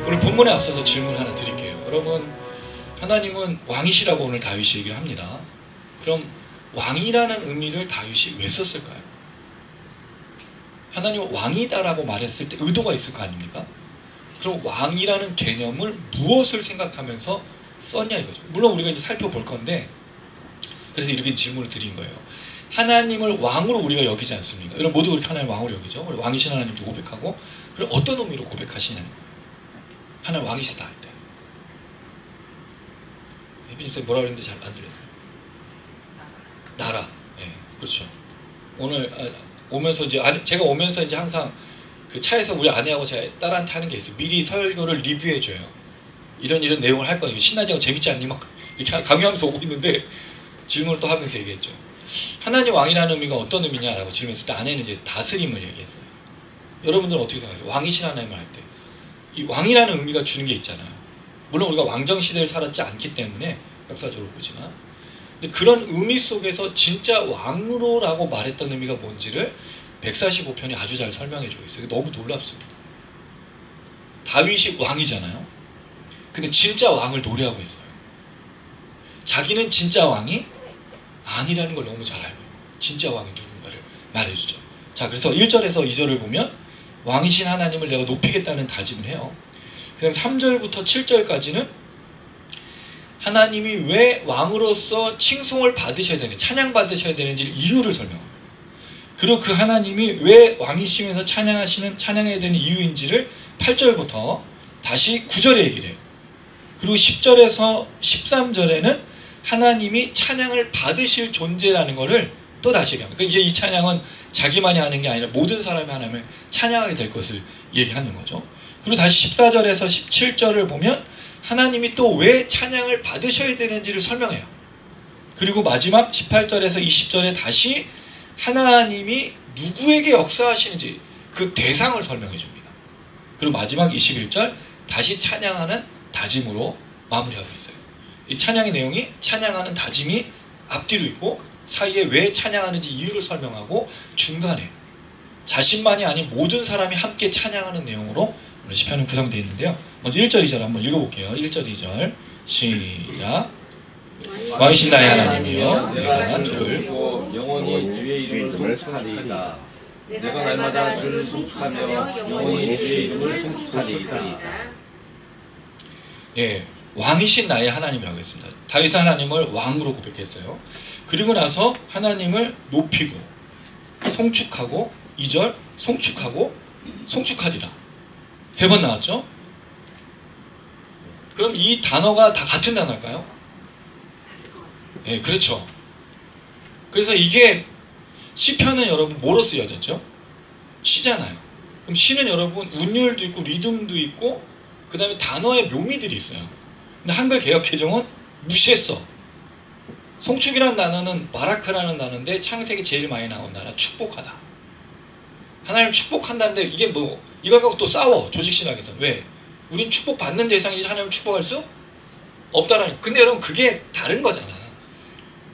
오늘 본문에 앞서서 질문 하나 드릴게요. 여러분, 하나님은 왕이시라고 오늘 다윗이 얘기를 합니다. 그럼 왕이라는 의미를 다윗이 왜 썼을까요? 하나님은 왕이다라고 말했을 때 의도가 있을 거 아닙니까? 그럼 왕이라는 개념을 무엇을 생각하면서 썼냐 이거죠. 물론 우리가 이제 살펴볼 건데, 그래서 이렇게 질문을 드린 거예요. 하나님을 왕으로 우리가 여기지 않습니까? 여러분 모두 그렇게 하나님 왕으로 여기죠. 우리 왕이신 하나님도 고백하고, 그럼 어떤 의미로 고백하시냐는 거예요. 하나님 왕이시다 할 때. 혜빈님 선생님 뭐라 그랬는데 잘 안 들렸어요. 나라. 네, 그렇죠. 오늘 오면서 이제 제가 오면서 이제 항상 그 차에서 우리 아내하고 제가 딸한테 하는 게 있어요. 미리 설교를 리뷰해줘요. 이런 내용을 할 거예요. 신나지 않고 재밌지 않니? 막 이렇게 강요하면서 오고 있는데 질문을 또 하면서 얘기했죠. 하나님 왕이라는 의미가 어떤 의미냐라고 질문했을 때 아내는 이제 다스림을 얘기했어요. 여러분들은 어떻게 생각하세요? 왕이신 하나님을 할 때. 이 왕이라는 의미가 주는 게 있잖아요. 물론 우리가 왕정시대를 살았지 않기 때문에 역사적으로 보지만. 근데 그런 의미 속에서 진짜 왕으로라고 말했던 의미가 뭔지를 145편이 아주 잘 설명해주고 있어요. 너무 놀랍습니다. 다윗이 왕이잖아요. 근데 진짜 왕을 노래하고 있어요. 자기는 진짜 왕이 아니라는 걸 너무 잘 알고 있어요. 진짜 왕이 누군가를 말해주죠. 자, 그래서 1절에서 2절을 보면 왕이신 하나님을 내가 높이겠다는 다짐을 해요. 그 다음 3절부터 7절까지는 하나님이 왜 왕으로서 칭송을 받으셔야 되는지, 찬양받으셔야 되는지 이유를 설명합니다. 그리고 그 하나님이 왜 왕이시면서 찬양해야 되는 이유인지를 8절부터 다시 9절에 얘기를 해요. 그리고 10절에서 13절에는 하나님이 찬양을 받으실 존재라는 것을 또 다시 얘기합니다. 그러니까 이제 이 찬양은 자기만이 하는 게 아니라 모든 사람이 하나님을 찬양하게 될 것을 얘기하는 거죠. 그리고 다시 14절에서 17절을 보면 하나님이 또 왜 찬양을 받으셔야 되는지를 설명해요. 그리고 마지막 18절에서 20절에 다시 하나님이 누구에게 역사하시는지 그 대상을 설명해 줍니다. 그리고 마지막 21절 다시 찬양하는 다짐으로 마무리하고 있어요. 이 찬양의 내용이 찬양하는 다짐이 앞뒤로 있고 사이에 왜 찬양하는지 이유를 설명하고 중간에 자신만이 아닌 모든 사람이 함께 찬양하는 내용으로 오늘 시편은 구성되어 있는데요. 먼저 1절 2절 한번 읽어볼게요. 1절 2절 시작. 왕이신 나의 하나님이여 내가 주를 영원히 주의 이름을 송축하리이다. 내가 날마다 주를 송축하며 영원히 주의 이름을 송축하리이다. 예, 왕이신 나의 하나님이라고 했습니다. 다윗 하나님을 왕으로 고백했어요. 그리고 나서 하나님을 높이고 송축하고 2절 송축하고 송축하리라. 3번 나왔죠? 그럼 이 단어가 다 같은 단어일까요? 예, 그렇죠. 그래서 이게 시편은 여러분 뭐로 쓰여졌죠? 시잖아요. 그럼 시는 여러분 운율도 있고 리듬도 있고 그 다음에 단어의 묘미들이 있어요. 근데 한글 개역개정은 무시했어. 송축이라는 단어는 바라크라는 단어인데 창세기 제일 많이 나온 단어 축복하다. 하나님을 축복한다는데 이게 뭐 이걸 갖고 또 싸워 조직신학에서. 왜? 우린 축복받는 대상이지 하나님을 축복할 수 없다라는. 근데 여러분 그게 다른 거잖아.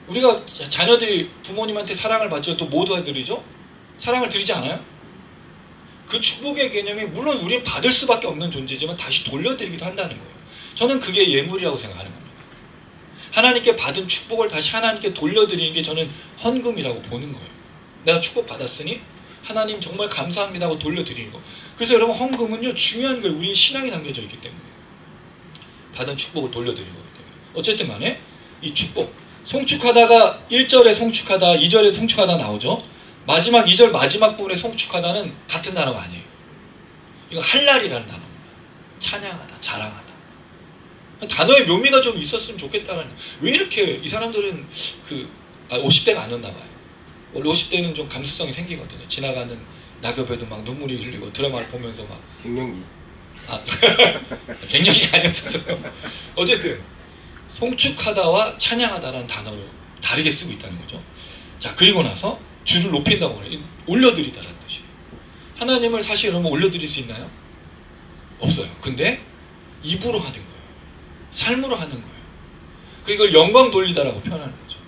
우리가 자녀들이 부모님한테 사랑을 받죠. 또 뭐 도와드리죠? 사랑을 드리지 않아요? 그 축복의 개념이 물론 우리는 받을 수밖에 없는 존재지만 다시 돌려드리기도 한다는 거예요. 저는 그게 예물이라고 생각하는 겁니다. 하나님께 받은 축복을 다시 하나님께 돌려드리는 게 저는 헌금이라고 보는 거예요. 내가 축복받았으니 하나님 정말 감사합니다 하고 돌려드리는 거. 그래서 여러분 헌금은요 중요한 거예요. 우리의 신앙이 담겨져 있기 때문에 받은 축복을 돌려드리는 거기 때문에. 어쨌든 간에 이 축복 송축하다가 1절에 송축하다 2절에 송축하다 나오죠. 마지막 2절 마지막 부분에 송축하다는 같은 단어가 아니에요. 이거 할랄이라는 단어입니다. 찬양하다 자랑하다. 단어의 묘미가 좀 있었으면 좋겠다는. 왜 이렇게 이 사람들은 50대가 아니었나 봐요. 원래 50대는 좀 감수성이 생기거든요. 지나가는 낙엽에도 막 눈물이 흘리고 드라마를 보면서 막 갱년기. 갱년기가 아니었어요. 어쨌든 송축하다와 찬양하다라는 단어를 다르게 쓰고 있다는 거죠. 자, 그리고 나서 주를 높인다고 그래요. 올려드리다라는 뜻이에요. 하나님을 사실 여러분 올려드릴 수 있나요? 없어요. 근데 입으로 하는 거예요. 삶으로 하는 거예요. 그걸 영광 돌리다라고 표현하는 거죠.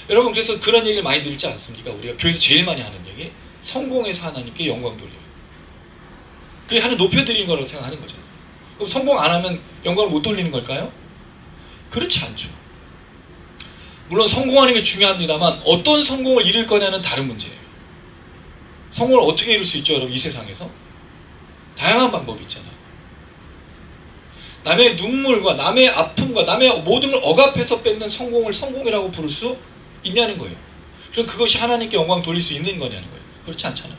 여러분 그래서 그런 얘기를 많이 들지 않습니까? 우리가 교회에서 제일 많이 하는 얘기, 성공해서 하나님께 영광 돌려요. 그게 하나님 높여드리는 거라고 생각하는 거죠. 그럼 성공 안 하면 영광을 못 돌리는 걸까요? 그렇지 않죠. 물론 성공하는 게 중요합니다만 어떤 성공을 이룰 거냐는 다른 문제예요. 성공을 어떻게 이룰 수 있죠, 여러분? 이 세상에서 다양한 방법이 있잖아요. 남의 눈물과 남의 아픔과 남의 모든 걸 억압해서 뺏는 성공을 성공이라고 부를 수 있냐는 거예요. 그럼 그것이 하나님께 영광 돌릴 수 있는 거냐는 거예요. 그렇지 않잖아요.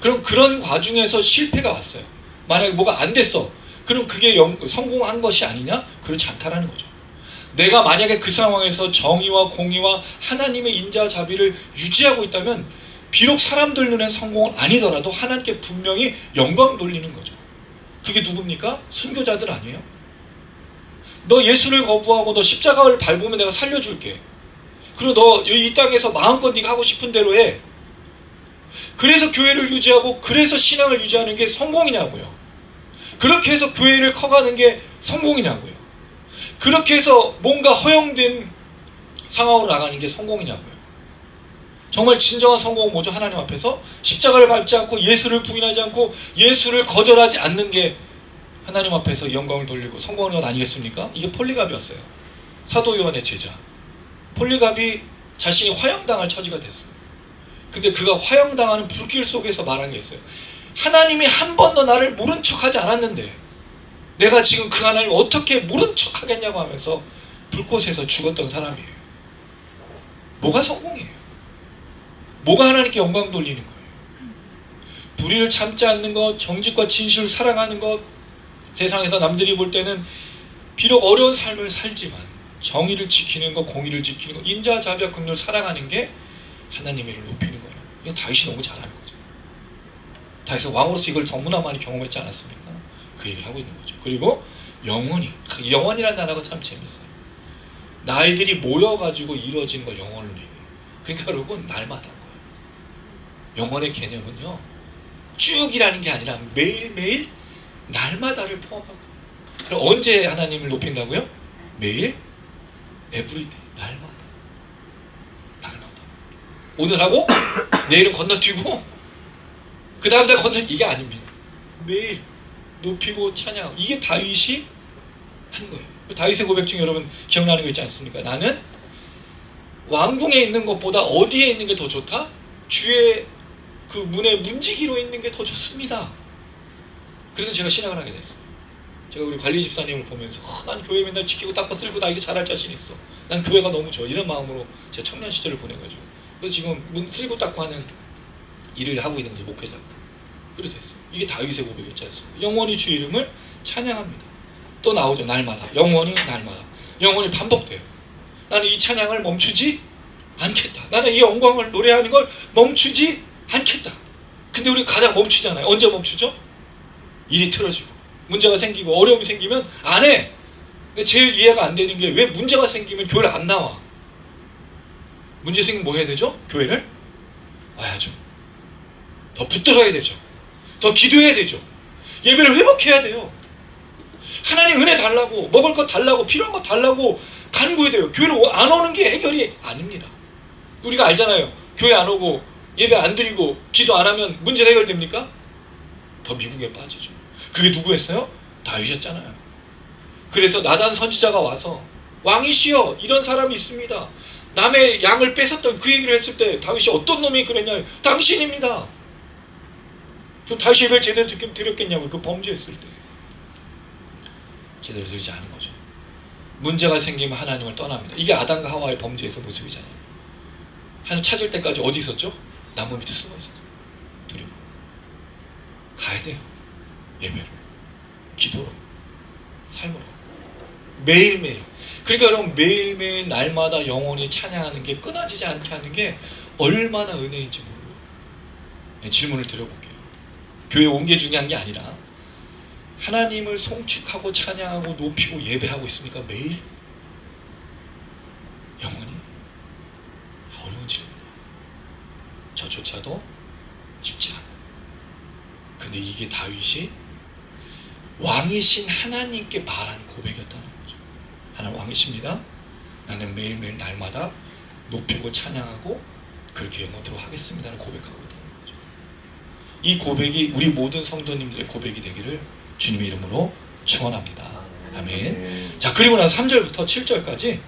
그럼 그런 과정에서 실패가 왔어요. 만약에 뭐가 안 됐어. 그럼 그게 성공한 것이 아니냐? 그렇지 않다라는 거죠. 내가 만약에 그 상황에서 정의와 공의와 하나님의 인자와 자비를 유지하고 있다면 비록 사람들 눈엔 성공은 아니더라도 하나님께 분명히 영광 돌리는 거죠. 그게 누굽니까? 순교자들 아니에요? 너 예수를 거부하고 너 십자가를 밟으면 내가 살려줄게. 그리고 너 이 땅에서 마음껏 네가 하고 싶은 대로 해. 그래서 교회를 유지하고 그래서 신앙을 유지하는 게 성공이냐고요. 그렇게 해서 교회를 커가는 게 성공이냐고요. 그렇게 해서 뭔가 허용된 상황으로 나가는 게 성공이냐고요. 정말 진정한 성공은 뭐죠? 하나님 앞에서 십자가를 밟지 않고 예수를 부인하지 않고 예수를 거절하지 않는 게 하나님 앞에서 영광을 돌리고 성공하는 것 아니겠습니까? 이게 폴리갑이었어요. 사도 요한의 제자. 폴리갑이 자신이 화형당할 처지가 됐어요. 근데 그가 화형당하는 불길 속에서 말한 게 있어요. 하나님이 한 번도 나를 모른 척하지 않았는데 내가 지금 그 하나님을 어떻게 모른 척하겠냐고 하면서 불꽃에서 죽었던 사람이에요. 뭐가 성공이에요? 뭐가 하나님께 영광 돌리는 거예요? 불의를 참지 않는 것, 정직과 진실을 사랑하는 것, 세상에서 남들이 볼 때는 비록 어려운 삶을 살지만 정의를 지키는 것, 공의를 지키는 것, 인자, 자비와 긍휼을 사랑하는 게 하나님의 일을 높이는 거예요. 이건 다윗이 너무 잘하는 거죠. 다윗은 왕으로서 이걸 너무나 많이 경험했지 않았습니까? 그 얘기를 하고 있는 거죠. 그리고 영원히, 영원이라는 단어가 참 재밌어요. 날들이 모여가지고 이루어지는 걸 영원으로 얘기해요. 그러니까 여러분, 날마다 거예요. 영원의 개념은요, 쭉이라는 게 아니라 매일매일 날마다를 포함하고. 그럼 언제 하나님을 높인다고요? 매일, 에브리데이, 날마다. 오늘 하고 내일은 건너뛰고 그 다음 날 이게 아닙니다. 매일 높이고 찬양하고. 이게 다윗이 한 거예요. 다윗의 고백 중에 여러분 기억나는 거 있지 않습니까? 나는 왕궁에 있는 것보다 어디에 있는 게 더 좋다? 주의 그 문의 문지기로 있는 게 더 좋습니다. 그래서 제가 신앙을 하게 됐어요. 제가 우리 관리 집사님을 보면서 난 교회 맨날 지키고 닦고 쓸고 나 이거 잘할 자신 있어. 난 교회가 너무 좋아. 이런 마음으로 제 청년 시절을 보내가지고 그래서 지금 문 쓸고 닦고 하는 일을 하고 있는 거죠. 목회자. 그래 됐어요. 이게 다윗의 고백이었지 않습니까? 영원히 주 이름을 찬양합니다. 또 나오죠. 날마다. 영원히 날마다. 영원히 반복돼요. 나는 이 찬양을 멈추지 않겠다. 나는 이 영광을 노래하는 걸 멈추지 않겠다. 근데 우리 가장 멈추잖아요. 언제 멈추죠? 일이 틀어지고 문제가 생기고 어려움이 생기면 안 해. 근데 제일 이해가 안 되는 게 왜 문제가 생기면 교회를 안 나와? 문제 생기면 뭐 해야 되죠? 교회를 와야죠. 더 붙들어야 되죠. 더 기도해야 되죠. 예배를 회복해야 돼요. 하나님 은혜 달라고, 먹을 것 달라고, 필요한 것 달라고 간구해야 돼요. 교회를 안 오는 게 해결이 아닙니다. 우리가 알잖아요. 교회 안 오고 예배 안 드리고 기도 안 하면 문제가 해결됩니까? 더 미국에 빠지죠. 그게 누구였어요? 다윗이었잖아요. 그래서 나단 선지자가 와서 왕이시여 이런 사람이 있습니다. 남의 양을 뺏었던 그 얘기를 했을 때 다윗이 어떤 놈이 그랬냐? 당신입니다. 그럼 다윗이 예배를 제대로 드렸겠냐고. 그 범죄했을 때 제대로 드리지 않은 거죠. 문제가 생기면 하나님을 떠납니다. 이게 아담과 하와의 범죄에서 모습이잖아요. 하나님 찾을 때까지 어디 있었죠? 나무 밑에 숨어 있었죠. 두려워. 가야 돼요. 예배로, 기도로, 삶으로 매일매일. 그러니까 여러분 매일매일 날마다 영원히 찬양하는 게, 끊어지지 않게 하는 게 얼마나 은혜인지 모르고. 네, 질문을 드려볼게요. 교회 온 게 중요한 게 아니라 하나님을 송축하고 찬양하고 높이고 예배하고 있습니까? 매일? 영원히? 어려운 질문이에요. 저조차도 쉽지 않아요. 근데 이게 다윗이 왕이신 하나님께 말한 고백이었다는 거죠. 하나님 왕이십니다. 나는 매일매일 날마다 높이고 찬양하고 그렇게 영원토록 하겠습니다라는 고백하고 있다는 거죠. 이 고백이 우리 모든 성도님들의 고백이 되기를 주님의 이름으로 축원합니다. 아멘. 자, 그리고 나서 3절부터 7절까지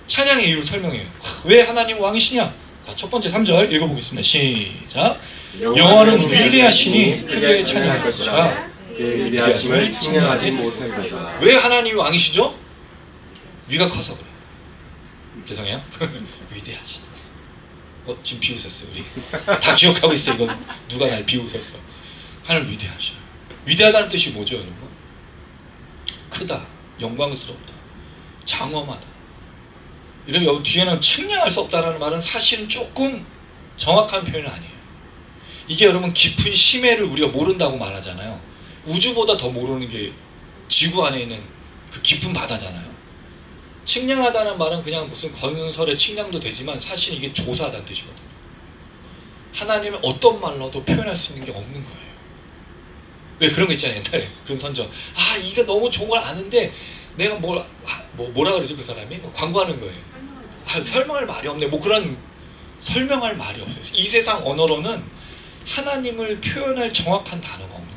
찬양의 이유를 설명해요. 왜 하나님 왕이시냐? 자, 첫 번째 3절 읽어보겠습니다. 시작. 여호와는 위대하시니 크게 찬양할 것이라. 그의 위대하심을 칭찬하지 못하리로다. 왜 하나님이 왕이시죠? 위가 커서 그래요. 죄송해요. 위대하시다. 지금 비웃었어요. 우리 다 기억하고 있어요. 이거 누가 날 비웃었어. 하나님 위대하셔. 위대하다는 뜻이 뭐죠, 여러분? 크다, 영광스럽다, 장엄하다. 이런 여기 뒤에는 측량할 수 없다라는 말은 사실은 조금 정확한 표현은 아니에요. 이게 여러분 깊은 심해를 우리가 모른다고 말하잖아요. 우주보다 더 모르는 게 지구 안에 있는 그 깊은 바다잖아요. 측량하다는 말은 그냥 무슨 건설의 측량도 되지만 사실 이게 조사하다는 뜻이거든요. 하나님은 어떤 말로도 표현할 수 있는 게 없는 거예요. 왜 그런 거 있잖아요. 옛날에 그런 선정. 아, 이게 너무 좋은 걸 아는데 내가 뭐라 그러죠, 그 사람이? 광고하는 거예요. 아, 설명할 말이 없네. 뭐 그런 설명할 말이 없어요. 이 세상 언어로는 하나님을 표현할 정확한 단어가 없는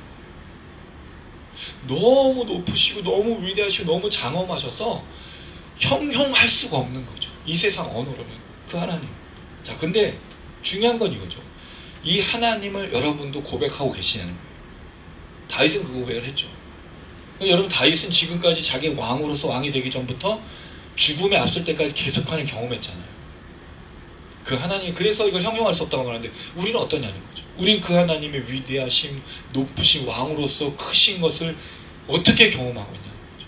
거예요. 너무 높으시고 너무 위대하시고 너무 장엄하셔서 형용할 수가 없는 거죠. 이 세상 언어로는 그 하나님. 자, 근데 중요한 건 이거죠. 이 하나님을 여러분도 고백하고 계시냐는 거예요. 다윗은 그 고백을 했죠. 여러분, 다윗은 지금까지 자기 왕으로서 왕이 되기 전부터 죽음에 앞설 때까지 계속하는 경험했잖아요. 그 하나님, 그래서 이걸 형용할 수 없다고 말하는데 우리는 어떠냐는 거죠. 우리는 그 하나님의 위대하심, 높으신 왕으로서 크신 것을 어떻게 경험하고 있냐는 거죠.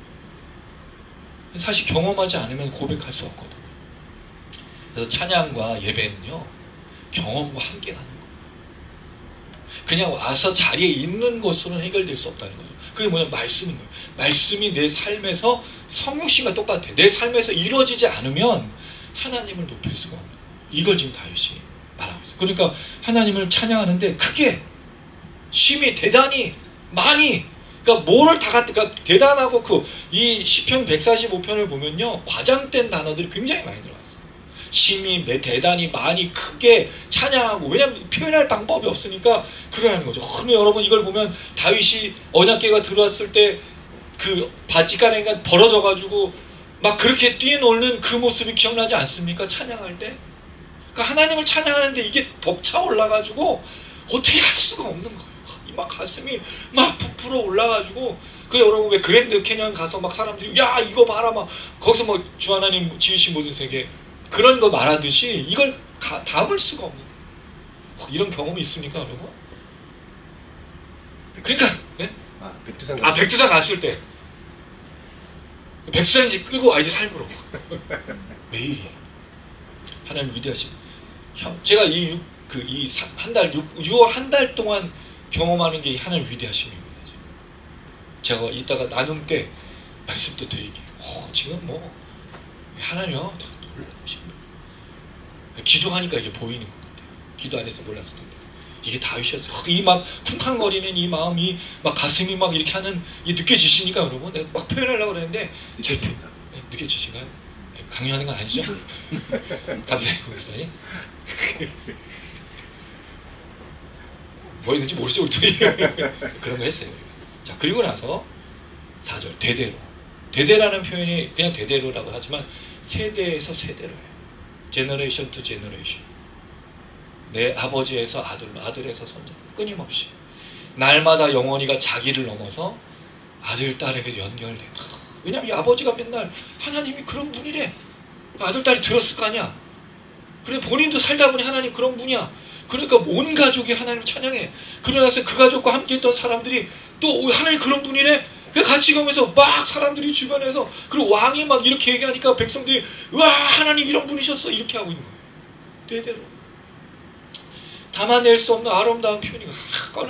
사실 경험하지 않으면 고백할 수 없거든요. 그래서 찬양과 예배는요, 경험과 함께 가는 거예요. 그냥 와서 자리에 있는 것으로는 해결될 수 없다는 거죠. 그게 뭐냐면 말씀인 거예요. 말씀이 내 삶에서 성육신과 똑같아요. 내 삶에서 이루어지지 않으면 하나님을 높일 수가 없는 거예요. 이걸 지금 다윗이 말하고 있어요. 그러니까 하나님을 찬양하는데 크게, 심히, 대단히, 많이, 그러니까 뭐를 다 갖다, 그러니까 대단하고 이 시편 145편을 보면요, 과장된 단어들이 굉장히 많이 들어갔어요. 심히, 대단히, 많이, 크게 찬양하고, 왜냐하면 표현할 방법이 없으니까 그러는 거죠. 근데 여러분, 이걸 보면 다윗이 언약궤가 들어왔을 때 그 바티칸에가 벌어져가지고 막 그렇게 뛰어놀는 그 모습이 기억나지 않습니까? 찬양할 때. 그러니까 하나님을 찬양하는데 이게 벅차 올라가지고 어떻게 할 수가 없는 거예요. 막 가슴이 막 부풀어 올라가지고, 그 여러분 왜 그랜드 캐년 가서 막 사람들이 야 이거 봐라 막 거기서 뭐 주 하나님 지으신 모든 세계 그런 거 말하듯이 이걸 담을 수가 없는 거예요. 이런 경험이 있습니까, 여러분? 그러니까 네? 백두산 갔을 때 백두산인지 끌고 와야지 삶으로. 매일이 하나님 위대하신. 제가 한 달 6월 한 달 동안 경험하는 게 하나님 위대하심입니다. 제가 이따가 나눔 때 말씀도 드릴게요. 지금 뭐 하나님요 더 놀라우신 분. 기도하니까 이게 보이는 것 같아요. 기도 안 해서 몰랐을 텐데 이게 다윗이었어요. 이 막 쿵쾅거리는 이 마음이 막 가슴이 막 이렇게 하는 이 느껴지십니까, 여러분? 내가 막 표현하려고 그랬는데 잘 느껴지신가요? 강요하는 건 아니죠? 감사해요, 목사님. 뭐 있는지 모르죠, 우리 둘이. 그런 거 했어요. 자, 그리고 나서 4절 대대로. 대대라는 표현이 그냥 대대로라고 하지만 세대에서 세대로 해요. 제너레이션 투 제너레이션. 내 아버지에서 아들로, 아들에서 손자, 끊임없이 날마다 영원히가 자기를 넘어서 아들, 딸에게 연결돼. 왜냐면 이 아버지가 맨날 하나님이 그런 분이래. 아들, 딸이 들었을 거 아니야. 그래 본인도 살다 보니 하나님 그런 분이야. 그러니까 온 가족이 하나님을 찬양해. 그러나서 그 가족과 함께 했던 사람들이 또 하나님 그런 분이래. 그래서 같이 가면서 막 사람들이 주변에서, 그리고 왕이 막 이렇게 얘기하니까 백성들이 와 하나님 이런 분이셨어 이렇게 하고 있는 거예요. 대대로 담아낼 수 없는 아름다운 표현이고,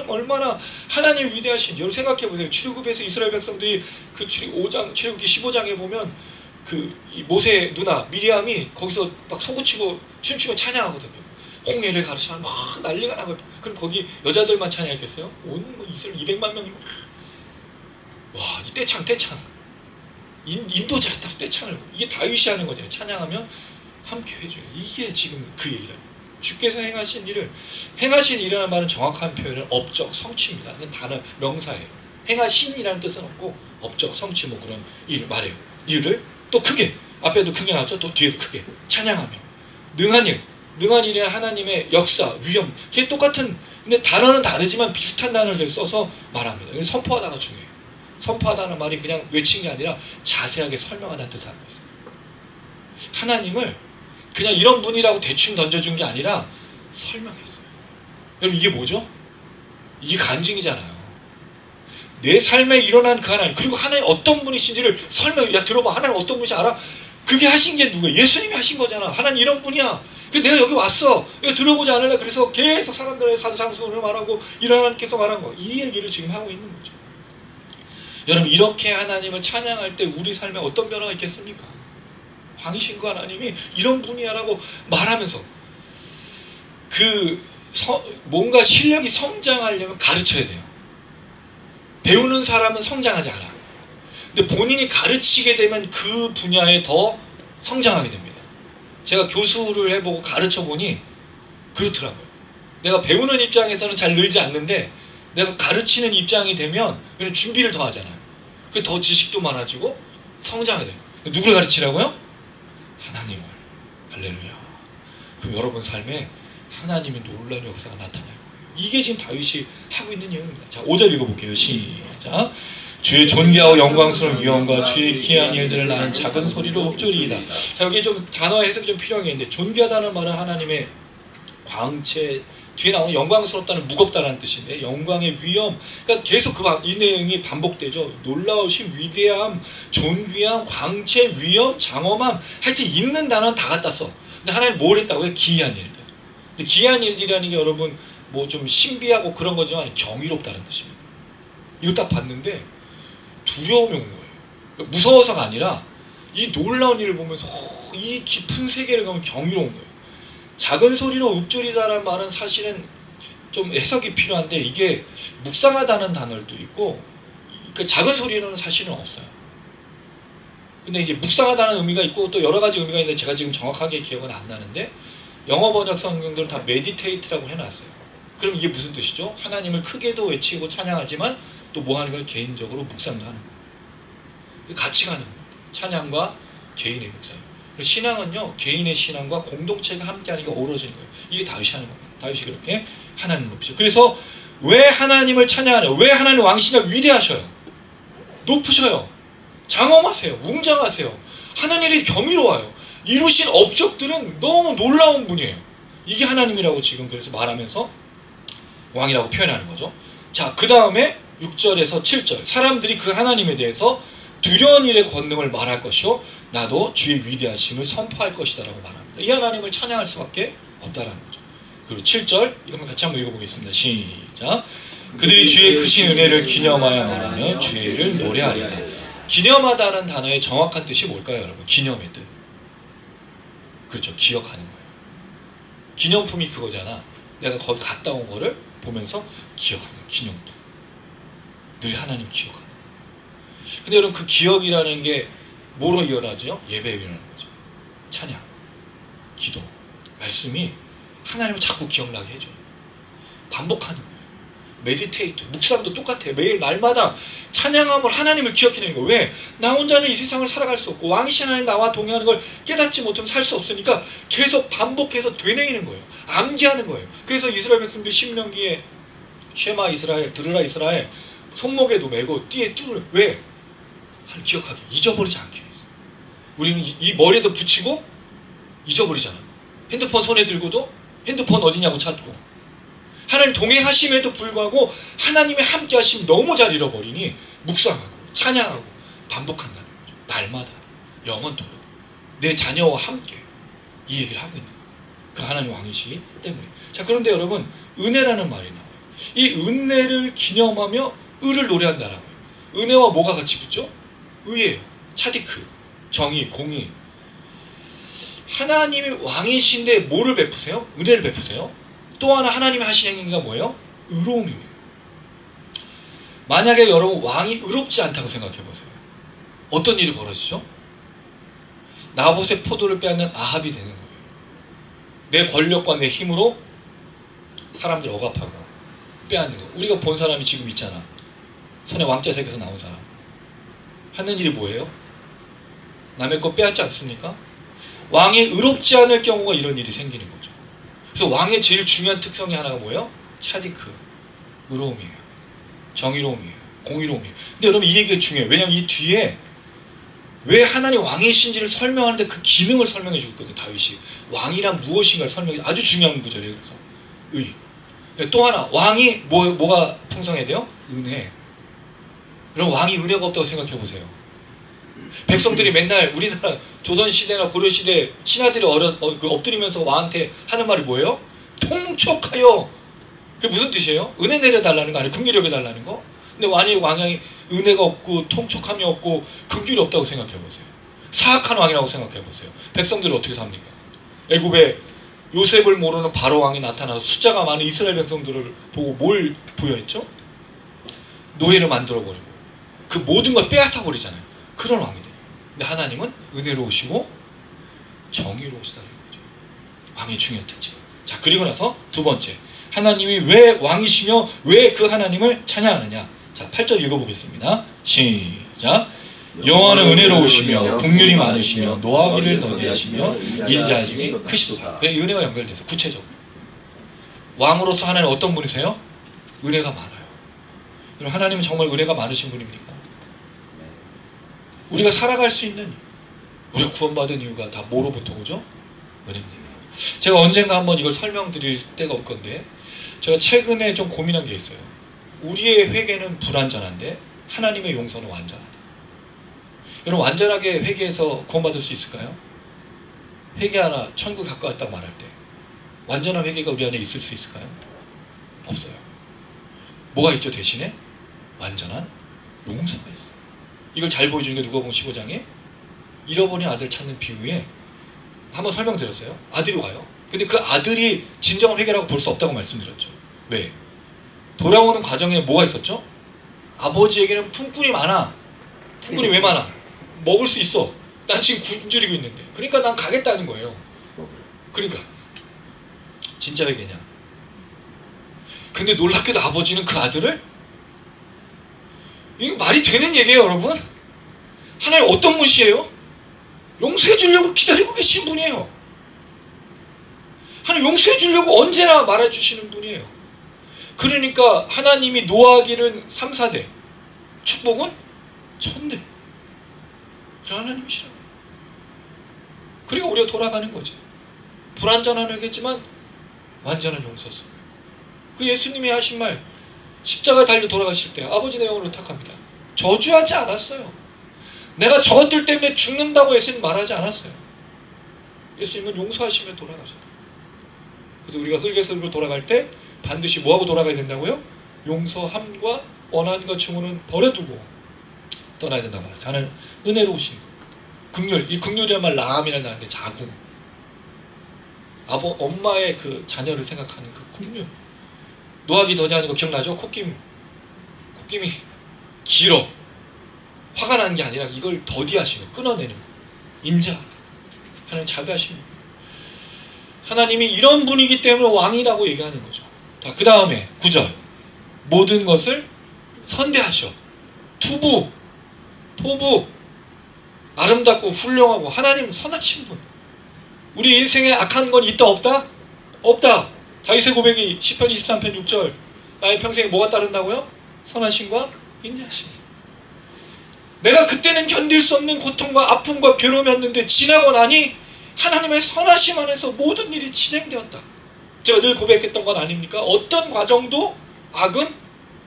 얼마나 하나님 위대하신지. 여러분 생각해 보세요. 출애굽에서 이스라엘 백성들이 그 출애굽기 15장에 보면 그 모세 누나 미리암이 거기서 막 소구치고 춤추고 찬양하거든요. 홍해를 가르쳐 막 난리가 나고. 그럼 거기 여자들만 찬양했겠어요? 온 이스라엘 200만 명이 와, 이 떼창 인도자에 따라 떼창을, 이게 다윗이 하는 거잖아요. 찬양하면 함께 해줘요. 이게 지금 그 얘기를. 주께서 행하신 일을, 행하신 일이라는 말은 정확한 표현은 업적, 성취입니다. 그건 단어, 명사예요. 행하신이라는 뜻은 없고 업적, 성취 뭐 그런 일을 말해요. 일을 또 크게, 앞에도 크게 나왔죠. 또 뒤에도 크게 찬양하며 능한 일, 능한 일이란 하나님의 역사, 위엄, 이게 똑같은, 근데 단어는 다르지만 비슷한 단어를 써서 말합니다. 이건 선포하다가 중요해요. 선포하다는 말이 그냥 외친 게 아니라 자세하게 설명하다는 뜻을 하고 있어요. 하나님을 그냥 이런 분이라고 대충 던져준 게 아니라 설명했어요. 여러분 이게 뭐죠? 이게 간증이잖아요. 내 삶에 일어난 그 하나님, 그리고 하나님 어떤 분이신지를 설명해. 야 들어봐, 하나님 어떤 분이신지 알아? 그게 하신 게 누구야? 예수님이 하신 거잖아. 하나님 이런 분이야. 그래서 내가 여기 왔어. 이거 들어보지 않을래? 그래서 계속 사람들의 산상수훈을 말하고 하나님께서 말한 거. 이 얘기를 지금 하고 있는 거죠. 여러분 이렇게 하나님을 찬양할 때 우리 삶에 어떤 변화가 있겠습니까? 왕이신 그 하나님이 이런 분이야라고 말하면서 뭔가 실력이 성장하려면 가르쳐야 돼요. 배우는 사람은 성장하지 않아. 근데 본인이 가르치게 되면 그 분야에 더 성장하게 됩니다. 제가 교수를 해보고 가르쳐보니 그렇더라고요. 내가 배우는 입장에서는 잘 늘지 않는데 내가 가르치는 입장이 되면 준비를 더 하잖아요. 더 지식도 많아지고 성장하게 돼요. 누굴 가르치라고요? 하나님을. 할렐루야. 그럼 여러분 삶에 하나님의 놀라운 역사가 나타나요. 이게 지금 다윗이 하고 있는 내용입니다. 자, 5절 읽어볼게요. 시작. 주의 존귀하고 영광스러운 위엄과 주의 기이한 일들을 나는 작은 소리로 읊조리이다. 자, 여기 좀 단어 해석이 좀 필요하겠는데, 존귀하다는 말은 하나님의 광채, 뒤에 나오는 영광스럽다는 무겁다라는 뜻인데, 영광의 위엄, 그러니까 계속 이 내용이 반복되죠. 놀라우신 위대함, 존귀함, 광채, 위엄, 장엄함, 하여튼 있는 단어는 다 갖다 써. 근데 하나님 뭘 했다고요? 기이한 일들. 근데 기이한 일들이라는 게 여러분 뭐 좀 신비하고 그런 거지만 경이롭다는 뜻입니다. 이거 딱 봤는데 두려움이 온 거예요. 무서워서가 아니라 이 놀라운 일을 보면서 이 깊은 세계를 가면 경이로운 거예요. 작은 소리로 읊조리다라는 말은 사실은 좀 해석이 필요한데, 이게 묵상하다는 단어도 있고, 그 작은 소리로는 사실은 없어요. 근데 이제 묵상하다는 의미가 있고 또 여러 가지 의미가 있는데 제가 지금 정확하게 기억은 안 나는데, 영어 번역 성경들은 다 meditate라고 해놨어요. 그럼 이게 무슨 뜻이죠? 하나님을 크게도 외치고 찬양하지만 또 뭐 하는 거예요? 개인적으로 묵상도 하는 거예요. 같이 가는 거예요. 찬양과 개인의 묵상. 신앙은요, 개인의 신앙과 공동체가 함께 하는 게 어우러지는 거예요. 이게 다윗이 하는 겁니다. 다윗이 그렇게 하나님을 높이죠. 그래서 왜 하나님을 찬양하냐? 왜 하나님 왕이시냐? 위대하셔요. 높으셔요. 장엄하세요. 웅장하세요. 하나님이 경이로워요. 이루신 업적들은 너무 놀라운 분이에요. 이게 하나님이라고 지금 그래서 말하면서 왕이라고 표현하는 거죠. 자, 그 다음에 6절에서 7절. 사람들이 그 하나님에 대해서 두려운 일의 권능을 말할 것이요, 나도 주의 위대하심을 선포할 것이다 라고 말합니다. 이 하나님을 찬양할 수밖에 없다라는 거죠. 그리고 7절 이거만 같이 한번 읽어보겠습니다. 시작. 그들이 주의 크신 은혜를 기념하여 말하며 주의 일을 노래하리다. 기념하다는 단어의 정확한 뜻이 뭘까요, 여러분? 기념의 뜻. 그렇죠. 기억하는 거예요. 기념품이 그거잖아. 내가 거기 갔다 온 거를 보면서 기억하는 거예요. 기념품. 늘 하나님 기억하는 거예요. 근데 여러분 그 기억이라는 게 뭐로 일어나죠? 예배에 일어나는 거죠. 찬양, 기도, 말씀이 하나님을 자꾸 기억나게 해줘요. 반복하는 거예요. 메디테이트, 묵상도 똑같아요. 매일 날마다 찬양함을 하나님을 기억해내는 거예요. 왜? 나 혼자는 이 세상을 살아갈 수 없고 왕이신 하나님 나와 동행하는 걸 깨닫지 못하면 살 수 없으니까 계속 반복해서 되뇌이는 거예요. 암기하는 거예요. 그래서 이스라엘 백성들 신명기에 쉐마 이스라엘, 들으라 이스라엘, 손목에도 메고 띠에 뚫을. 왜? 하나님 기억하게, 잊어버리지 않기 위해서. 우리는 이 머리에도 붙이고 잊어버리잖아. 핸드폰 손에 들고도 핸드폰 어디냐고 찾고, 하나님 동행하심에도 불구하고 하나님의 함께 하심 너무 잘 잃어버리니 묵상하고 찬양하고 반복한다는 거죠. 날마다 영원토록 내 자녀와 함께 이 얘기를 하고 있는 거예요. 그 하나님 왕이시기 때문에. 자, 그런데 여러분 은혜라는 말이 나와요. 이 은혜를 기념하며 의를 노래한다라고요. 은혜와 뭐가 같이 붙죠? 의예요. 차디크, 정의, 공의. 하나님이 왕이신데 뭐를 베푸세요? 은혜를 베푸세요. 또 하나 하나님이 하신 행위가 뭐예요? 의로움입니다. 만약에 여러분 왕이 의롭지 않다고 생각해보세요. 어떤 일이 벌어지죠? 나봇의 포도를 빼앗는 아합이 되는 거예요. 내 권력과 내 힘으로 사람들 억압하고 빼앗는 거. 우리가 본 사람이 지금 있잖아. 선의 왕자색에서 나온 사람. 하는 일이 뭐예요? 남의 거 빼앗지 않습니까? 왕이 의롭지 않을 경우가 이런 일이 생기는 거죠. 그래서 왕의 제일 중요한 특성이 하나가 뭐예요? 차디크, 의로움이에요. 정의로움이에요. 공의로움이에요. 근데 여러분 이 얘기가 중요해요. 왜냐하면 이 뒤에 왜 하나님 왕이신지를 설명하는데 그 기능을 설명해 주거든요. 다윗이. 왕이란 무엇인가를 설명해 아주 중요한 구절이에요. 그래서 의. 또 하나 왕이 뭐가 풍성해야 돼요? 은혜. 여러분 왕이 은혜가 없다고 생각해 보세요. 백성들이 맨날 우리나라 조선시대나 고려시대 신하들이 엎드리면서 왕한테 하는 말이 뭐예요? 통촉하여. 그게 무슨 뜻이에요? 은혜 내려달라는 거 아니에요? 긍휼히 여겨달라는 거? 근데 왕이 은혜가 없고 통촉함이 없고 긍휼이 없다고 생각해 보세요. 사악한 왕이라고 생각해 보세요. 백성들이 어떻게 삽니까? 애굽에 요셉을 모르는 바로 왕이 나타나서 숫자가 많은 이스라엘 백성들을 보고 뭘 부여했죠? 노예를 만들어버리고 그 모든 걸 빼앗아 버리잖아요. 그런 왕이 돼요. 근데 하나님은 은혜로우시고 정의로우시다는 거죠. 왕의 중요한 특징. 자, 그리고 나서 두 번째, 하나님이 왜 왕이시며 왜 그 하나님을 찬양하느냐. 자, 8절 읽어보겠습니다. 시작. 여호와는 은혜로우시며 긍휼이 많으시며 노하기를 더디하시며 인자하심이 크시도다. 그게 은혜와 연결돼서 구체적으로 왕으로서 하나님 어떤 분이세요? 은혜가 많아요. 그럼 하나님은 정말 은혜가 많으신 분입니까? 우리가 살아갈 수 있는, 우리가 구원받은 이유가 다 뭐로부터 오죠? 은혜입니다. 제가 언젠가 한번 이걸 설명드릴 때가 올 건데, 제가 최근에 좀 고민한 게 있어요. 우리의 회개는 불완전한데 하나님의 용서는 완전하다. 여러분, 완전하게 회개해서 구원받을 수 있을까요? 회개하나 천국에 가까웠다고 말할 때 완전한 회개가 우리 안에 있을 수 있을까요? 없어요. 뭐가 있죠? 대신에 완전한 용서가 있어요. 이걸 잘 보여주는 게 누가복음 15장에 잃어버린 아들 찾는 비유에 한번 설명드렸어요. 아들이 와요. 근데 그 아들이 진정한 회개라고 볼 수 없다고 말씀드렸죠. 왜? 돌아오는 과정에 뭐가 있었죠? 아버지에게는 품꾼이 많아. 품꾼이 왜 많아? 먹을 수 있어. 난 지금 굶주리고 있는데. 그러니까 난 가겠다는 거예요. 그러니까 진짜 회개냐? 근데 놀랍게도 아버지는 그 아들을, 이거 말이 되는 얘기예요, 여러분? 하나님 어떤 분이시에요? 용서해 주려고 기다리고 계신 분이에요. 하나님 용서해 주려고 언제나 말해주시는 분이에요. 그러니까 하나님이 노하기는 3, 4대, 축복은 1000대. 그런 하나님이시라고. 그리고 우리가 돌아가는 거지. 불완전한 회개지만 완전한 용서 속에. 그 예수님이 하신 말, 십자가에 달려 돌아가실 때 아버지 내 영혼을 택합니다. 저주하지 않았어요. 내가 저것들 때문에 죽는다고 예수님 말하지 않았어요. 예수님은 용서하시며 돌아가셨어요. 그래서 우리가 흙에서 돌아갈 때 반드시 뭐하고 돌아가야 된다고요? 용서함과 원한과 증오는 버려두고 떠나야 된다고 말했어요. 하나님 은혜로우신 긍휼, 이 긍휼이란 말 라함이라는 말인데 자궁, 엄마의 그 자녀를 생각하는 그 긍휼. 노하기 더디하는 거 기억나죠? 콧김이 길어. 화가 나는 게 아니라 이걸 더디하시는, 끊어내는 인자. 하나님 자비하시는. 하나님이 이런 분이기 때문에 왕이라고 얘기하는 거죠. 자, 그 다음에 9절. 모든 것을 선대하셔. 토부. 아름답고 훌륭하고. 하나님 선하신 분. 우리 인생에 악한 건 있다 없다? 없다. 다윗의 고백이 10편 23편 6절. 나의 평생에 뭐가 따른다고요? 선하심과 인자심. 내가 그때는 견딜 수 없는 고통과 아픔과 괴로움이었는데 지나고 나니 하나님의 선하심 안에서 모든 일이 진행되었다. 제가 늘 고백했던 건 아닙니까? 어떤 과정도 악은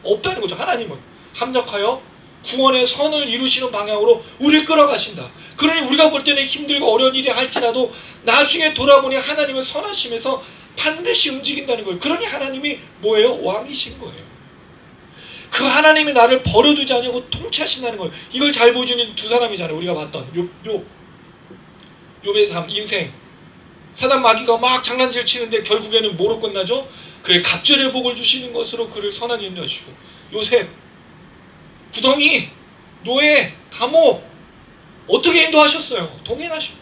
없다는 거죠. 하나님은 합력하여 구원의 선을 이루시는 방향으로 우리를 끌어가신다. 그러니 우리가 볼 때는 힘들고 어려운 일이 할지라도 나중에 돌아보니 하나님의 선하심에서 반드시 움직인다는 거예요. 그러니 하나님이 뭐예요? 왕이신 거예요. 그 하나님이 나를 버려두지 않고 통치하신다는 거예요. 이걸 잘 보여주는 두 사람이잖아요. 우리가 봤던 욥의 삶, 인생. 사단 마귀가 막 장난질 치는데 결국에는 뭐로 끝나죠? 그의 갑절의 복을 주시는 것으로 그를 선하게 인도하시고, 요셉, 구덩이, 노예, 감옥 어떻게 인도하셨어요? 동행하시고.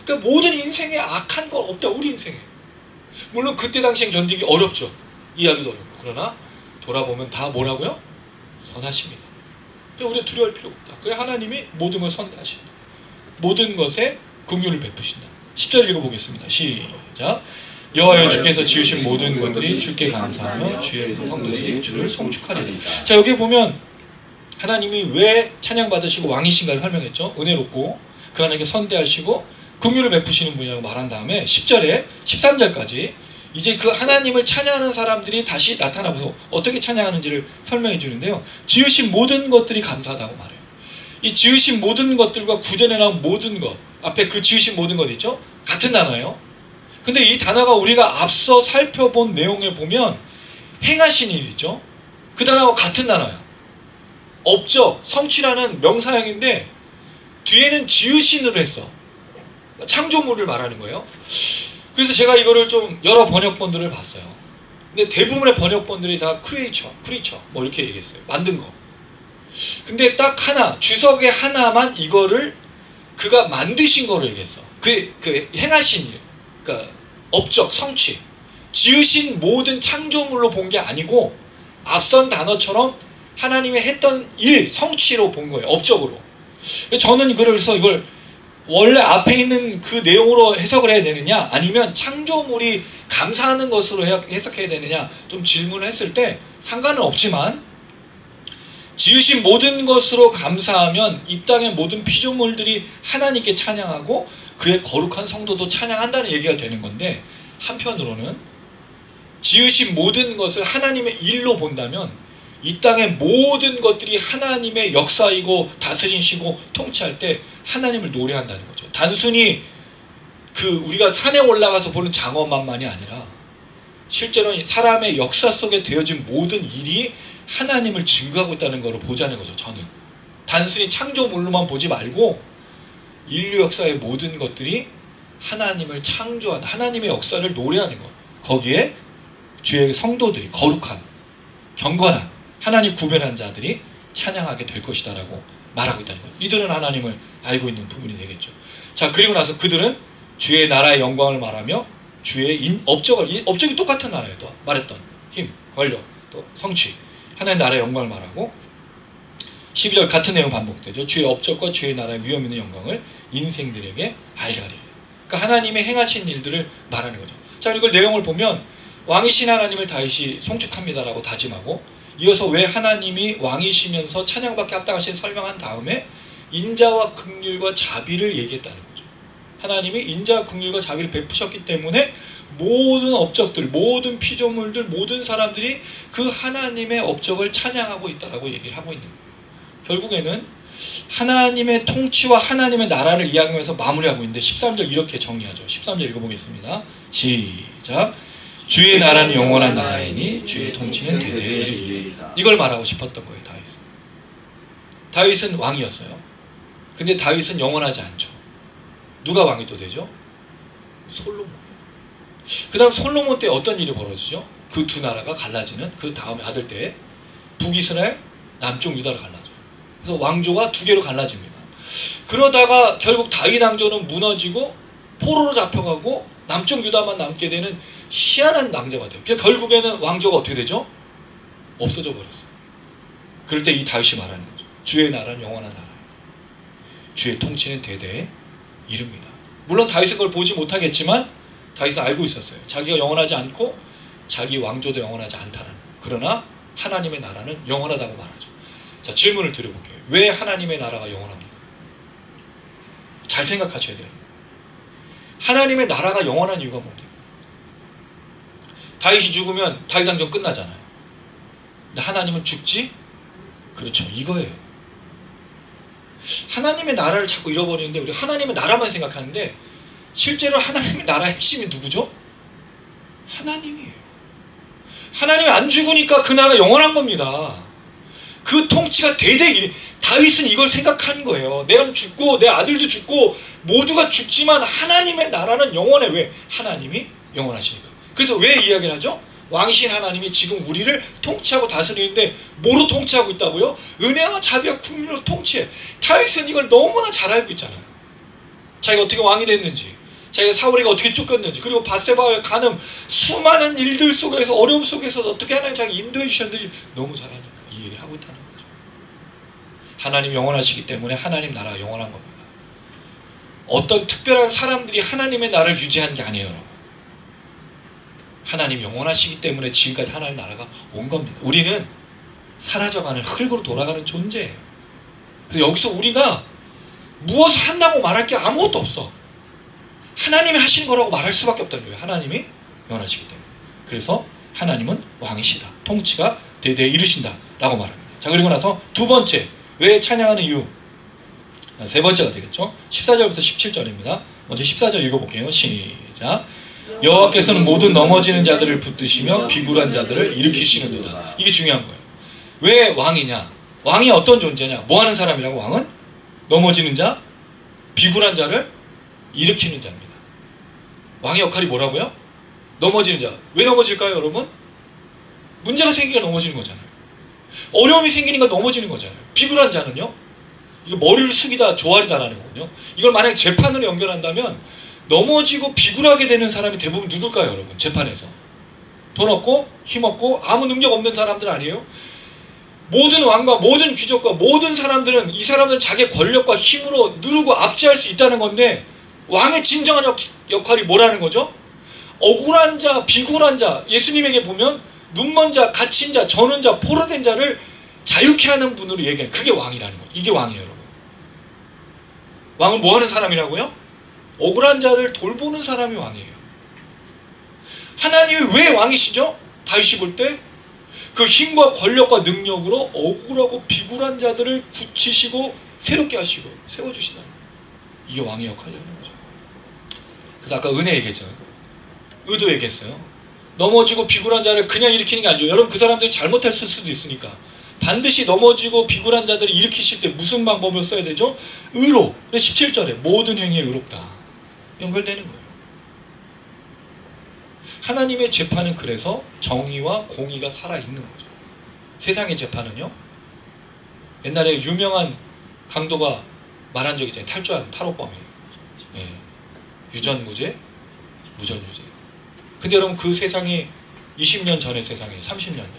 그러니까 모든 인생에 악한 건 없다. 우리 인생에. 물론 그때 당시엔 견디기 어렵죠. 이해하기도 어렵고. 그러나 돌아보면 다 뭐라고요? 선하십니다. 그러니까 우리가 두려워할 필요 없다. 그래 하나님이 모든 걸 선하신다. 모든 것에 긍휼을 베푸신다. 10절 읽어보겠습니다. 시작. 여호와여 주께서 지으신 모든 것들이 주께 감사하며 주의 성도들이 주를 송축하리라. 자, 여기 보면 하나님이 왜 찬양받으시고 왕이신가를 설명했죠. 은혜롭고 그 하나님께 선대하시고 긍휼을 베푸시는 분이라고 말한 다음에 10절에 13절까지 이제 그 하나님을 찬양하는 사람들이 다시 나타나서 어떻게 찬양하는지를 설명해 주는데요. 지으신 모든 것들이 감사하다고 말해요. 이 지으신 모든 것들과 구전에 나온 모든 것, 앞에 그 지으신 모든 것 있죠? 같은 단어예요. 근데 이 단어가 우리가 앞서 살펴본 내용에 보면 행하신 일 있죠? 그 단어가 같은 단어예요. 업적, 성취라는 명사형인데 뒤에는 지으신으로 했어. 창조물을 말하는 거예요. 그래서 제가 이거를 좀 여러 번역본들을 봤어요. 근데 대부분의 번역본들이 다 크리에이처 뭐 이렇게 얘기했어요. 만든 거. 근데 딱 하나, 주석의 하나만 이거를 그가 만드신 거로 얘기했어. 그 행하신 일, 그러니까 업적, 성취, 지으신 모든 창조물로 본 게 아니고 앞선 단어처럼 하나님이 했던 일, 성취로 본 거예요. 업적으로. 저는 그래서 이걸 원래 앞에 있는 그 내용으로 해석을 해야 되느냐 아니면 창조물이 감사하는 것으로 해석해야 되느냐 좀 질문을 했을 때 상관은 없지만 지으신 모든 것으로 감사하면 이 땅의 모든 피조물들이 하나님께 찬양하고 그의 거룩한 성도도 찬양한다는 얘기가 되는 건데 한편으로는 지으신 모든 것을 하나님의 일로 본다면 이 땅의 모든 것들이 하나님의 역사이고 다스리시고 통치할 때 하나님을 노래한다는 거죠. 단순히 우리가 산에 올라가서 보는 장엄만만이 아니라 실제로 사람의 역사 속에 되어진 모든 일이 하나님을 증거하고 있다는 것을 보자는 거죠. 저는 단순히 창조물로만 보지 말고 인류 역사의 모든 것들이 하나님을 창조한 하나님의 역사를 노래하는 것, 거기에 주의 성도들이 거룩한 경건한 하나님 구별한 자들이 찬양하게 될 것이다 라고 말하고 있다는 거예요. 이들은 하나님을 알고 있는 부분이 되겠죠. 자, 그리고 나서 그들은 주의 나라의 영광을 말하며 주의 업적이 똑같은 나라예요. 또 말했던 힘, 권력, 또 성취, 하나님의 나라의 영광을 말하고 12절 같은 내용 반복되죠. 주의 업적과 주의 나라의 위엄 있는 영광을 인생들에게 알게 하리라. 그러니까 하나님의 행하신 일들을 말하는 거죠. 자, 이걸 내용을 보면 왕이신 하나님을 다윗이 송축합니다라고 다짐하고 이어서 왜 하나님이 왕이시면서 찬양받게 합당하신 설명한 다음에 인자와 긍휼과 자비를 얘기했다는 거죠. 하나님이 인자와 긍휼과 자비를 베푸셨기 때문에 모든 업적들, 모든 피조물들, 모든 사람들이 그 하나님의 업적을 찬양하고 있다라고 얘기를 하고 있는 거예요. 결국에는 하나님의 통치와 하나님의 나라를 이야기하면서 마무리하고 있는데 13절 이렇게 정리하죠. 13절 읽어보겠습니다. 시작. 주의 나라는 영원한 나라이니 주의 통치는 대대에 이르리이다. 이걸 말하고 싶었던 거예요. 다윗은 왕이었어요. 근데 다윗은 영원하지 않죠. 누가 왕이 또 되죠? 솔로몬. 그 다음 솔로몬 때 어떤 일이 벌어지죠? 그 두 나라가 갈라지는 그 다음에 아들 때에 북이스라엘, 남쪽 유다를 갈라져요. 그래서 왕조가 두 개로 갈라집니다. 그러다가 결국 다윗 왕조는 무너지고 포로로 잡혀가고 남쪽 유다만 남게 되는 희한한 낭자가 돼요. 결국에는 왕조가 어떻게 되죠? 없어져 버렸어요. 그럴 때 이 다윗이 말하는 거죠. 주의 나라는 영원한 나라예요. 주의 통치는 대대에 이릅니다. 물론 다윗은 그걸 보지 못하겠지만 다윗은 알고 있었어요. 자기가 영원하지 않고 자기 왕조도 영원하지 않다는. 그러나 하나님의 나라는 영원하다고 말하죠. 자, 질문을 드려볼게요. 왜 하나님의 나라가 영원합니까? 잘 생각하셔야 돼요. 하나님의 나라가 영원한 이유가 뭔데요? 다윗이 죽으면 다윗 왕조 끝나잖아요. 근데 하나님은 죽지? 그렇죠. 이거예요. 하나님의 나라를 자꾸 잃어버리는데 우리 하나님의 나라만 생각하는데 실제로 하나님의 나라의 핵심이 누구죠? 하나님이에요. 하나님이 안 죽으니까 그 나라가 영원한 겁니다. 그 통치가 대대기. 다윗은 이걸 생각한 거예요. 내가 죽고 내 아들도 죽고 모두가 죽지만 하나님의 나라는 영원해. 왜? 하나님이 영원하시니까. 그래서 왜 이야기를 하죠? 왕이신 하나님이 지금 우리를 통치하고 다스리는데 뭐로 통치하고 있다고요? 은혜와 자비와 긍휼로 통치해. 다윗은 이걸 너무나 잘 알고 있잖아요. 자기가 어떻게 왕이 됐는지, 자기가 사울에게 어떻게 쫓겼는지, 그리고 밧세바와의 간음, 수많은 일들 속에서 어려움 속에서 어떻게 하나님 자기 인도해 주셨는지 너무 잘 아니까 이 얘기를 하고 있다는 거예요. 하나님 영원하시기 때문에 하나님 나라가 영원한 겁니다. 어떤 특별한 사람들이 하나님의 나라를 유지한 게 아니에요, 여러분. 하나님 영원하시기 때문에 지금까지 하나님 나라가 온 겁니다. 우리는 사라져가는 흙으로 돌아가는 존재예요. 그래서 여기서 우리가 무엇을 한다고 말할 게 아무것도 없어. 하나님이 하시는 거라고 말할 수밖에 없다는 거예요. 하나님이 영원하시기 때문에. 그래서 하나님은 왕이시다. 통치가 대대에 이르신다 라고 말합니다. 자, 그리고 나서 두 번째, 왜 찬양하는 이유? 세 번째가 되겠죠. 14절부터 17절입니다. 먼저 14절 읽어볼게요. 시작. 여호와께서는 모든 넘어지는 자들을 붙드시며 비굴한 자들을 일으키시는도다. 이게 중요한 거예요. 왜 왕이냐? 왕이 어떤 존재냐? 뭐 하는 사람이라고? 왕은 넘어지는 자, 비굴한 자를 일으키는 자입니다. 왕의 역할이 뭐라고요? 넘어지는 자. 왜 넘어질까요, 여러분? 문제가 생기니까 넘어지는 거잖아요. 어려움이 생기니까 넘어지는 거잖아요. 비굴한 자는요? 이거 머리를 숙이다 조아리다라는 거거든요. 이걸 만약에 재판으로 연결한다면 넘어지고 비굴하게 되는 사람이 대부분 누굴까요, 여러분? 재판에서. 돈 없고 힘 없고 아무 능력 없는 사람들 아니에요? 모든 왕과 모든 귀족과 모든 사람들은 이 사람들은 자기의 권력과 힘으로 누르고 압제할 수 있다는 건데 왕의 진정한 역할이 뭐라는 거죠? 억울한 자, 비굴한 자, 예수님에게 보면 눈먼 자, 갇힌 자, 저는 자, 포로된 자를 자유케 하는 분으로 얘기해요. 그게 왕이라는 거예요. 이게 왕이에요, 여러분. 왕은 뭐 하는 사람이라고요? 억울한 자를 돌보는 사람이 왕이에요. 하나님이 왜 왕이시죠? 다윗이 볼 때 그 힘과 권력과 능력으로 억울하고 비굴한 자들을 굳히시고 새롭게 하시고 세워주시다. 이게 왕의 역할이라는 거죠. 그래서 아까 은혜 얘기했잖아요. 의도 얘기했어요. 넘어지고 비굴한 자를 그냥 일으키는 게 아니죠. 여러분 그 사람들이 잘못했을 수도 있으니까 반드시 넘어지고 비굴한 자들을 일으키실 때 무슨 방법을 써야 되죠? 의로. 17절에 모든 행위에 의롭다. 연결되는 거예요. 하나님의 재판은 그래서 정의와 공의가 살아있는 거죠. 세상의 재판은요. 옛날에 유명한 강도가 말한 적이 있잖아요. 탈주한 탈옥범이에요. 예. 유전무죄, 무전유죄. 근데 여러분 그 세상이 20년 전의 세상이에요. 30년 전.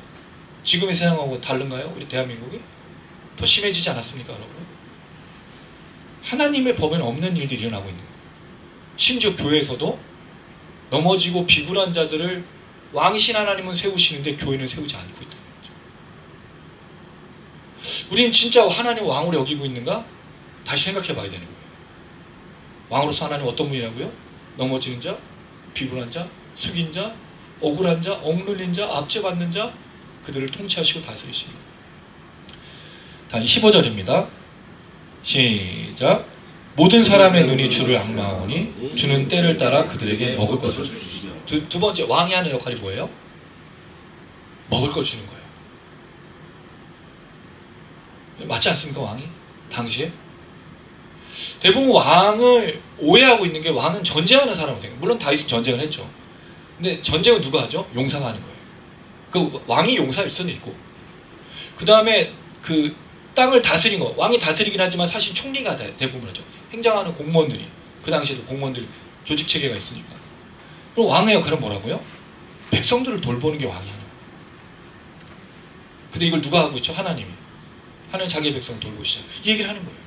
지금의 세상하고 다른가요? 우리 대한민국이? 더 심해지지 않았습니까, 여러분? 하나님의 법에는 없는 일들이 일어나고 있는 거예요. 심지어 교회에서도 넘어지고 비굴한 자들을 왕이신 하나님은 세우시는데 교회는 세우지 않고 있다는 거죠. 우리는 진짜 하나님 왕으로 여기고 있는가? 다시 생각해 봐야 되는 거예요. 왕으로서 하나님 어떤 분이라고요? 넘어지는 자, 비굴한 자, 숙인 자, 억울한 자, 억눌린 자, 압제받는 자, 그들을 통치하시고 다스리십니다. 다음 15절입니다. 시작. 모든 사람의 눈이 주를 앙망하오니 주는 때를 따라 그들에게 먹을 것을 주시며. 두 번째, 왕이 하는 역할이 뭐예요? 먹을 걸 주는 거예요. 맞지 않습니까, 왕이? 당시에? 대부분 왕을 오해하고 있는 게 왕은 전쟁하는 사람으로 생각해요. 물론 다윗은 전쟁을 했죠. 근데 전쟁은 누가 하죠? 용사가 하는 거예요. 그 왕이 용사일 수는 있고, 그 다음에 그 땅을 다스린 거, 왕이 다스리긴 하지만 사실 총리가 대부분 하죠. 행정하는 공무원들이, 그 당시에도 공무원들 조직 체계가 있으니까. 그럼 왕의 역할은 뭐라고요? 백성들을 돌보는 게 왕이 하는 거예요. 근데 이걸 누가 하고 있죠? 하나님이. 하나님 자기의 백성을 돌보시죠. 이 얘기를 하는 거예요.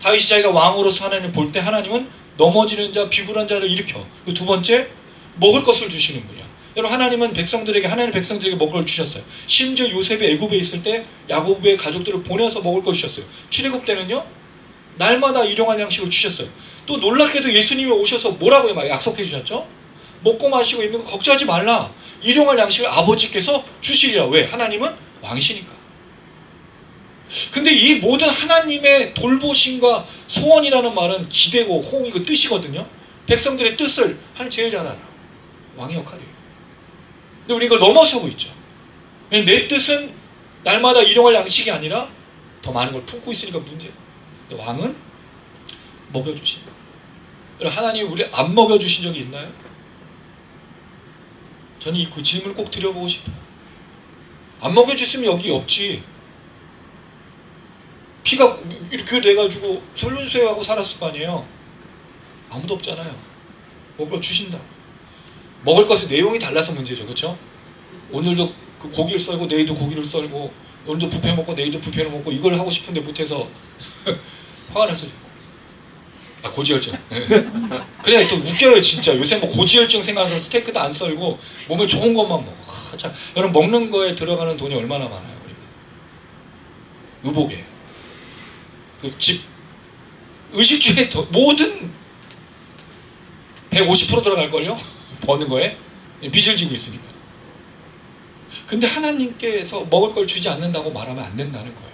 다윗이 자기가 왕으로서 하나님을 볼 때 하나님은 넘어지는 자, 비굴한 자를 일으켜. 그 두 번째, 먹을 것을 주시는 분이야. 여러분 하나님은 백성들에게, 하나님 백성들에게 먹을 걸 주셨어요. 심지어 요셉이 애굽에 있을 때 야곱의 가족들을 보내서 먹을 걸 주셨어요. 출애굽 때는요, 날마다 일용할 양식을 주셨어요. 또 놀랍게도 예수님이 오셔서 뭐라고 막 약속해 주셨죠? 먹고 마시고 입는 거 걱정하지 말라. 일용할 양식을 아버지께서 주시리라. 왜? 하나님은 왕이시니까. 근데 이 모든 하나님의 돌보심과 소원이라는 말은 기대고 호응이고 뜻이거든요. 백성들의 뜻을 하나님 제일 잘 알아요. 왕의 역할이에요. 근데 우리 이걸 넘어서고 있죠. 내 뜻은 날마다 일용할 양식이 아니라 더 많은 걸 품고 있으니까 문제예요. 근데 왕은 먹여주신다. 하나님이 우리 안 먹여주신 적이 있나요? 저는 그 질문을 꼭 드려보고 싶어요. 안 먹여줬으면 여기 없지. 피가 이렇게 돼가지고 설륜수해하고 살았을 거 아니에요. 아무도 없잖아요. 먹여 주신다. 먹을 것의 내용이 달라서 문제죠. 그렇죠? 오늘도 그 고기를 썰고 내일도 고기를 썰고 오늘도 뷔페 먹고 내일도 뷔페를 먹고 이걸 하고 싶은데 못해서 화가 나서 고지혈증. 그래 또 웃겨요 진짜. 요새 뭐 고지혈증 생각나서 스테이크도 안 썰고 몸에 좋은 것만 먹어. 참 여러분 먹는 거에 들어가는 돈이 얼마나 많아요 우리가. 의복에 그 집 의식주에 모든 150% 들어갈걸요? 버는 거에 빚을 지고 있으니까. 근데 하나님께서 먹을 걸 주지 않는다고 말하면 안 된다는 거예요.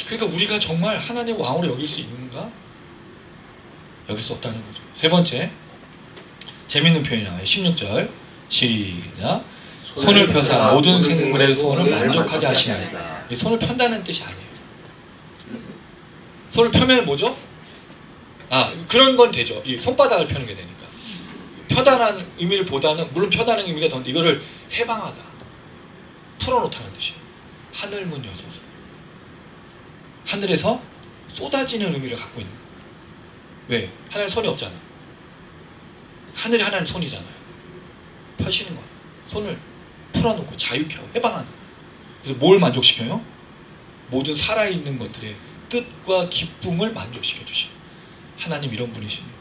그러니까 우리가 정말 하나님 왕으로 여길 수 있는가? 여길 수 없다는 거죠. 세 번째, 재밌는 표현이 나와요. 16절 시작. 손을 펴사 모든 생물의 소원을 만족하게 하시나이다. 이 손을 편다는 뜻이 아니에요. 손을 펴면 뭐죠? 그런 건 되죠. 이 손바닥을 펴는 게 되니까. 펴다라는 의미를 보다는, 물론 펴다는 의미가 더운데 이거를 해방하다, 풀어놓다는 뜻이에요. 하늘 문 여서서. 하늘에서 쏟아지는 의미를 갖고 있는 거예요. 왜? 하나님 손이 없잖아. 하늘이 하나님 손이잖아요. 펴시는 거예요. 손을 풀어놓고 자유케 하고 해방하는 거예요. 그래서 뭘 만족시켜요? 모든 살아있는 것들의 뜻과 기쁨을 만족시켜 주시고. 하나님 이런 분이십니다.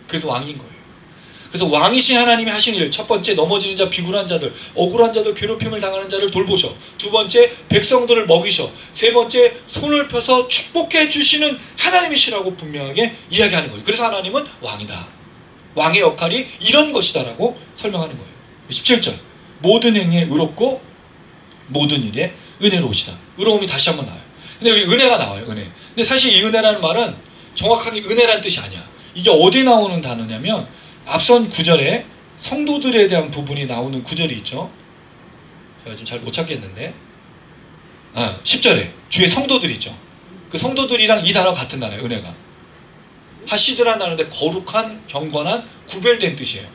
그래서 왕인 거예요. 그래서 왕이신 하나님이 하신 일, 첫 번째 넘어지는 자, 비굴한 자들, 억울한 자들, 괴롭힘을 당하는 자를 돌보셔. 두 번째 백성들을 먹이셔. 세 번째 손을 펴서 축복해 주시는 하나님이시라고 분명하게 이야기하는 거예요. 그래서 하나님은 왕이다. 왕의 역할이 이런 것이다라고 설명하는 거예요. 17절 모든 행위에 의롭고 모든 일에 은혜로우시다. 의로움이 다시 한번 나와요. 근데 여기 은혜가 나와요. 은혜. 근데 사실 이 은혜라는 말은 정확하게 은혜라는 뜻이 아니야. 이게 어디 나오는 단어냐면 앞선 9절에 성도들에 대한 부분이 나오는 구절이 있죠. 제가 지금 잘 못 찾겠는데 10절에 주의 성도들 있죠. 그 성도들이랑 이 단어 같은 단어예요. 은혜가. 하시드라는 단어인데 거룩한, 경건한, 구별된 뜻이에요.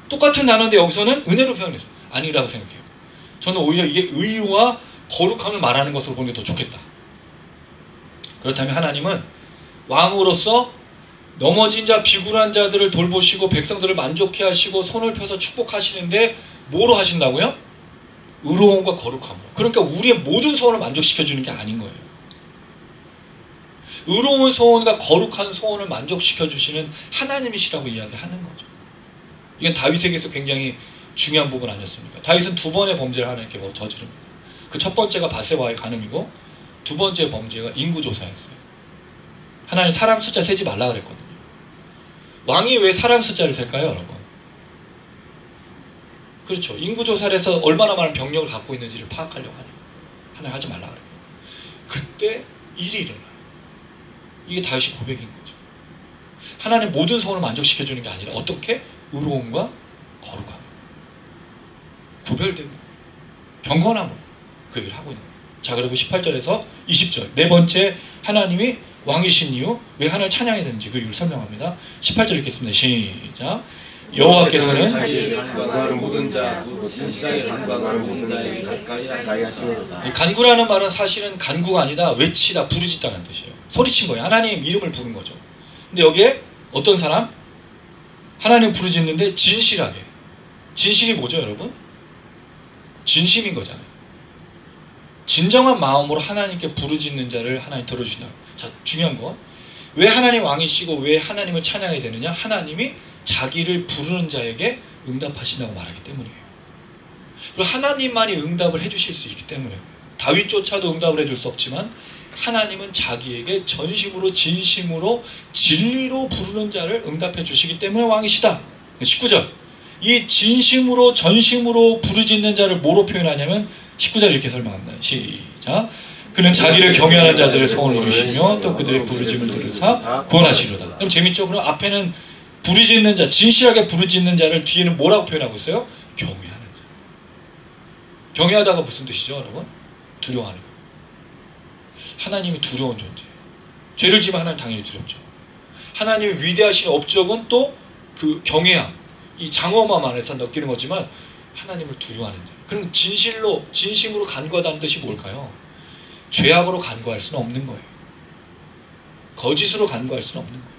똑같은 단어인데 여기서는 은혜로 표현했어요. 아니라고 생각해요. 저는 오히려 이게 의와 거룩함을 말하는 것으로 보는 게 더 좋겠다. 그렇다면 하나님은 왕으로서 넘어진 자, 비굴한 자들을 돌보시고 백성들을 만족해 하시고 손을 펴서 축복하시는데 뭐로 하신다고요? 의로움과 거룩함으로. 그러니까 우리의 모든 소원을 만족시켜 주는 게 아닌 거예요. 의로운 소원과 거룩한 소원을 만족시켜 주시는 하나님이시라고 이야기하는 거죠. 이건 다윗에게서 굉장히 중요한 부분 아니었습니까? 다윗은 두 번의 범죄를 하나님께 저지릅니다. 그 첫 번째가 바세바의 간음이고 두 번째 범죄가 인구조사였어요. 하나님 사람 숫자 세지 말라 그랬거든요. 왕이 왜 사람 숫자를 셀까요, 여러분? 그렇죠. 인구조사를 해서 얼마나 많은 병력을 갖고 있는지를 파악하려고 하니까. 하나님 하지 말라 그래요. 그때 일이 일어나요. 이게 다윗의 고백인 거죠. 하나님 모든 소원을 만족시켜주는 게 아니라 어떻게? 의로움과 거룩함, 구별되고 경건함으로 그 얘기를 하고 있는 거예요. 자, 그리고 18절에서 20절 네 번째 하나님이 왕이신 이유, 왜 하나님을 찬양해야 되는지 그 이유를 설명합니다. 18절 읽겠습니다. 시작. 여호와께서는 자기에게 간구하는 모든 자, 진실하게 간구하는 모든 자에게 가까이 하시리로다. 간구라는 말은 사실은 간구가 아니다, 외치다, 부르짖다는 뜻이에요. 소리친 거예요. 하나님 이름을 부른 거죠. 근데 여기에 어떤 사람? 하나님 부르짖는데 진실하게. 진실이 뭐죠, 여러분? 진심인 거잖아요. 진정한 마음으로 하나님께 부르짖는 자를 하나님 들어주신다. 자, 중요한 건 왜 하나님 왕이시고 왜 하나님을 찬양해야 되느냐? 하나님이 자기를 부르는 자에게 응답하신다고 말하기 때문이에요. 그리고 하나님만이 응답을 해주실 수 있기 때문이에요. 다윗조차도 응답을 해줄 수 없지만 하나님은 자기에게 전심으로 진심으로 진리로 부르는 자를 응답해 주시기 때문에 왕이시다. 19절 이 진심으로 전심으로 부르짖는 자를 뭐로 표현하냐면 19절 이렇게 설명합니다. 시작. 그는 자기를 경외하는 자들의 소원을 이루시며 또 그들의 부르짖음을 들으사 구원하시리로다. 그럼 재밌죠? 그럼 앞에는 부르짖는 자, 진실하게 부르짖는 자를 뒤에는 뭐라고 표현하고 있어요? 경외하는 자. 경외하다가 무슨 뜻이죠, 여러분? 두려워하는 거. 하나님이 두려운 존재예요. 죄를 지면 하나님 당연히 두렵죠. 하나님의 위대하신 업적은 또 그 경외함, 이 장엄함 안에서 느끼는 거지만 하나님을 두려워하는 자. 그럼 진심으로 간구하다는 뜻이 뭘까요? 죄악으로 간구할 수는 없는 거예요. 거짓으로 간구할 수는 없는 거예요.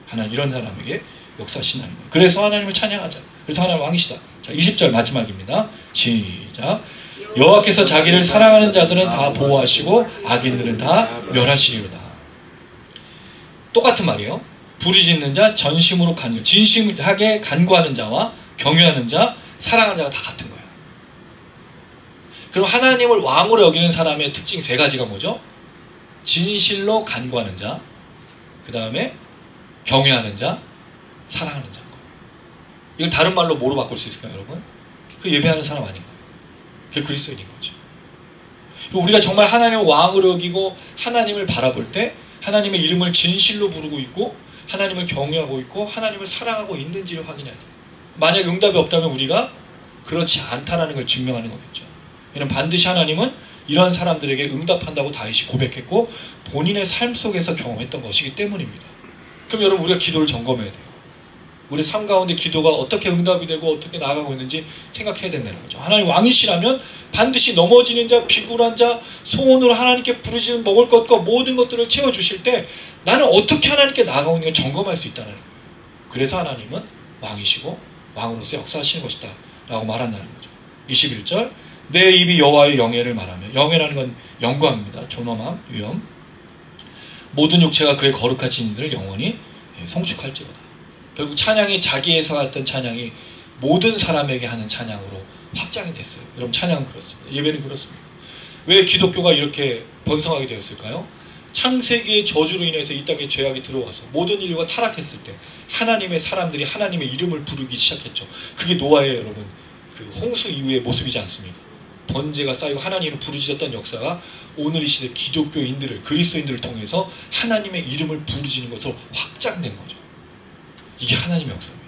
하나님 이런 사람에게 역사하신다는 거예요. 그래서 하나님을 찬양하자. 그래서 하나님 왕이시다. 자, 20절 마지막입니다. 시작. 여호와께서 자기를 사랑하는 자들은 다 보호하시고 악인들은 다 멸하시리로다. 똑같은 말이에요. 부르짖는 자, 전심으로 진심하게 간구하는 자와 경외하는 자, 사랑하는 자가 다 같은 거예요. 그럼 하나님을 왕으로 여기는 사람의 특징 세 가지가 뭐죠? 진실로 간구하는 자, 그 다음에 경외하는 자, 사랑하는 자인 거예요. 이걸 다른 말로 뭐로 바꿀 수 있을까요, 여러분? 그 예배하는 사람 아닌가요? 그게 그리스도인인 거죠. 그리고 우리가 정말 하나님을 왕으로 여기고 하나님을 바라볼 때 하나님의 이름을 진실로 부르고 있고 하나님을 경외하고 있고 하나님을 사랑하고 있는지를 확인해야 돼요. 만약 응답이 없다면 우리가 그렇지 않다라는 걸 증명하는 거겠죠. 왜냐하면 반드시 하나님은 이런 사람들에게 응답한다고 다윗이 고백했고 본인의 삶 속에서 경험했던 것이기 때문입니다. 그럼 여러분 우리가 기도를 점검해야 돼요. 우리 삶 가운데 기도가 어떻게 응답이 되고 어떻게 나아가고 있는지 생각해야 된다는 거죠. 하나님 왕이시라면 반드시 넘어지는 자, 비굴한 자, 소원으로 하나님께 부르짖는 먹을 것과 모든 것들을 채워주실 때 나는 어떻게 하나님께 나아가고 있는지 점검할 수 있다는 거예요. 그래서 하나님은 왕이시고 왕으로서 역사하시는 것이다 라고 말한다는 거죠. 21절 내 입이 여호와의 영예를 말하며, 영예라는 건 영광입니다. 존엄함, 위엄. 모든 육체가 그의 거룩하신 이들을 영원히 송축할지로다. 결국 찬양이 자기에서 했던 찬양이 모든 사람에게 하는 찬양으로 확장이 됐어요. 여러분 찬양은 그렇습니다. 예배는 그렇습니다. 왜 기독교가 이렇게 번성하게 되었을까요? 창세기의 저주로 인해서 이 땅에 죄악이 들어와서 모든 인류가 타락했을 때 하나님의 사람들이 하나님의 이름을 부르기 시작했죠. 그게 노아의 여러분 그 홍수 이후의 모습이지 않습니까? 번제가 쌓이고 하나님을 부르짖었던 역사가 오늘 이 시대 기독교인들을, 그리스도인들을 통해서 하나님의 이름을 부르짖는 것으로 확장된 거죠. 이게 하나님의 역사입니다.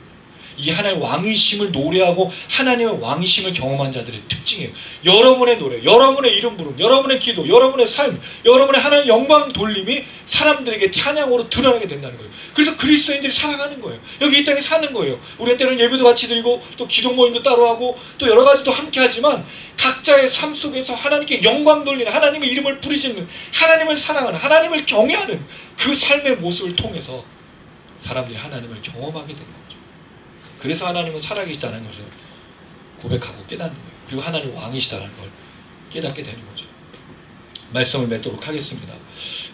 이게 하나님의 왕이심을 노래하고 하나님의 왕이심을 경험한 자들의 특징이에요. 여러분의 노래, 여러분의 이름 부름, 여러분의 기도, 여러분의 삶, 여러분의 하나님의 영광 돌림이 사람들에게 찬양으로 드러나게 된다는 거예요. 그래서 그리스도인들이 살아가는 거예요. 여기 이 땅에 사는 거예요. 우리 때는 예배도 같이 드리고 또 기도 모임도 따로 하고 또 여러 가지도 함께 하지만 각자의 삶 속에서 하나님께 영광 돌리는, 하나님의 이름을 부르짖는, 하나님을 사랑하는, 하나님을 경외하는 그 삶의 모습을 통해서 사람들이 하나님을 경험하게 되는 거죠. 그래서 하나님은 살아계시다는 것을 고백하고 깨닫는 거예요. 그리고 하나님 왕이시다는 걸 깨닫게 되는 거죠. 말씀을 맺도록 하겠습니다.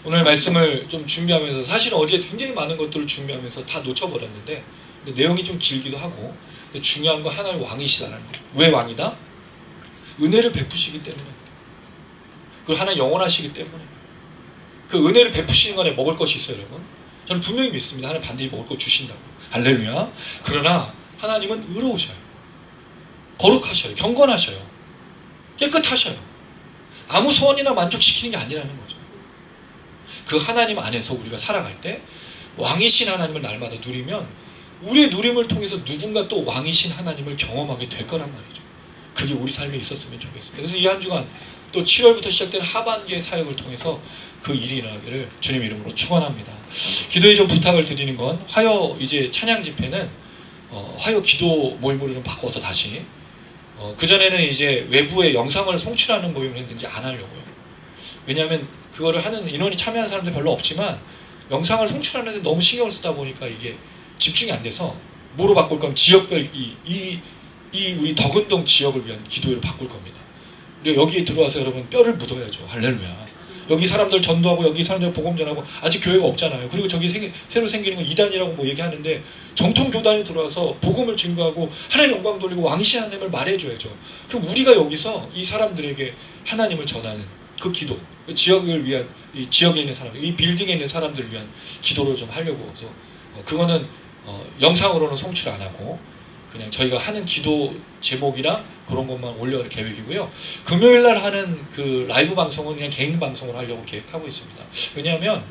오늘 말씀을 좀 준비하면서 사실은 어제 굉장히 많은 것들을 준비하면서 다 놓쳐버렸는데 근데 내용이 좀 길기도 하고 근데 중요한 건 하나님 왕이시다는 거예요. 왜 왕이다? 은혜를 베푸시기 때문에 그리고 하나님 영원하시기 때문에 그 은혜를 베푸시는 거에 먹을 것이 있어요. 여러분 저는 분명히 믿습니다. 하나님 반드시 먹을 거 주신다고. 할렐루야. 그러나 하나님은 의로우셔요. 거룩하셔요. 경건하셔요. 깨끗하셔요. 아무 소원이나 만족시키는 게 아니라는 거죠. 그 하나님 안에서 우리가 살아갈 때 왕이신 하나님을 날마다 누리면 우리의 누림을 통해서 누군가 또 왕이신 하나님을 경험하게 될 거란 말이죠. 그게 우리 삶에 있었으면 좋겠습니다. 그래서 이 한 주간 또 7월부터 시작된 하반기의 사역을 통해서 그 일이 일어나기를 주님 이름으로 축원합니다. 기도에 좀 부탁을 드리는 건 화요 이제 찬양 집회는 화요 기도 모임으로 좀 바꿔서 다시 그전에는 이제 외부에 영상을 송출하는 모임을 했는지 안 하려고요. 왜냐하면 그거를 하는 인원이 참여하는 사람들 별로 없지만 영상을 송출하는데 너무 신경을 쓰다 보니까 이게 집중이 안 돼서 뭐로 바꿀 거면 지역별 이 우리 덕은동 지역을 위한 기도회로 바꿀 겁니다. 근데 여기에 들어와서 여러분 뼈를 묻어야죠. 할렐루야. 여기 사람들 전도하고 여기 사람들 복음 전하고 아직 교회가 없잖아요. 그리고 저기 새로 생기는 건 이단이라고 뭐 얘기하는데 정통 교단이 들어와서 복음을 증거하고 하나님 영광 돌리고 왕이신 하나님을 말해줘야죠. 그럼 우리가 여기서 이 사람들에게 하나님을 전하는 그 기도, 그 지역을 위한 이 지역에 있는 사람들, 이 빌딩에 있는 사람들을 위한 기도를 좀 하려고 해서 그거는 영상으로는 송출 안 하고 그냥 저희가 하는 기도 제목이랑 그런 것만 올려갈 계획이고요. 금요일날 하는 그 라이브 방송은 그냥 개인 방송을 하려고 계획하고 있습니다. 왜냐하면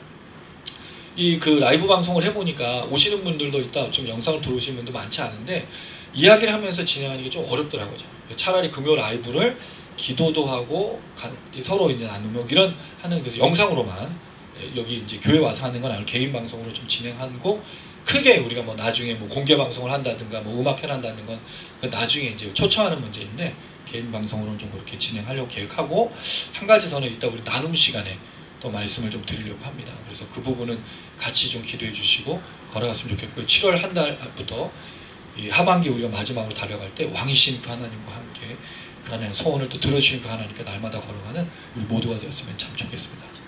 이 그 라이브 방송을 해보니까 오시는 분들도 있다 좀 영상을 들어오시는 분도 많지 않은데 이야기를 하면서 진행하는 게 좀 어렵더라고요. 차라리 금요 라이브를 기도도 하고 서로 이제 나누며 이런 하는 그래서 영상으로만 여기 이제 교회 와서 하는 건 아니고 개인 방송으로 좀 진행하고 크게 우리가 뭐 나중에 뭐 공개 방송을 한다든가 뭐 음악회 한다는 건 나중에 이제 초청하는 문제인데 개인 방송으로는 좀 그렇게 진행하려고 계획하고 한 가지 더는 이따 우리 나눔 시간에 또 말씀을 좀 드리려고 합니다. 그래서 그 부분은 같이 좀 기도해 주시고 걸어갔으면 좋겠고요. 7월 한 달부터 이 하반기 우리가 마지막으로 달려갈 때 왕이신 그 하나님과 함께 그 하나님의 소원을 또 들어주신 그 하나님께 날마다 걸어가는 우리 모두가 되었으면 참 좋겠습니다.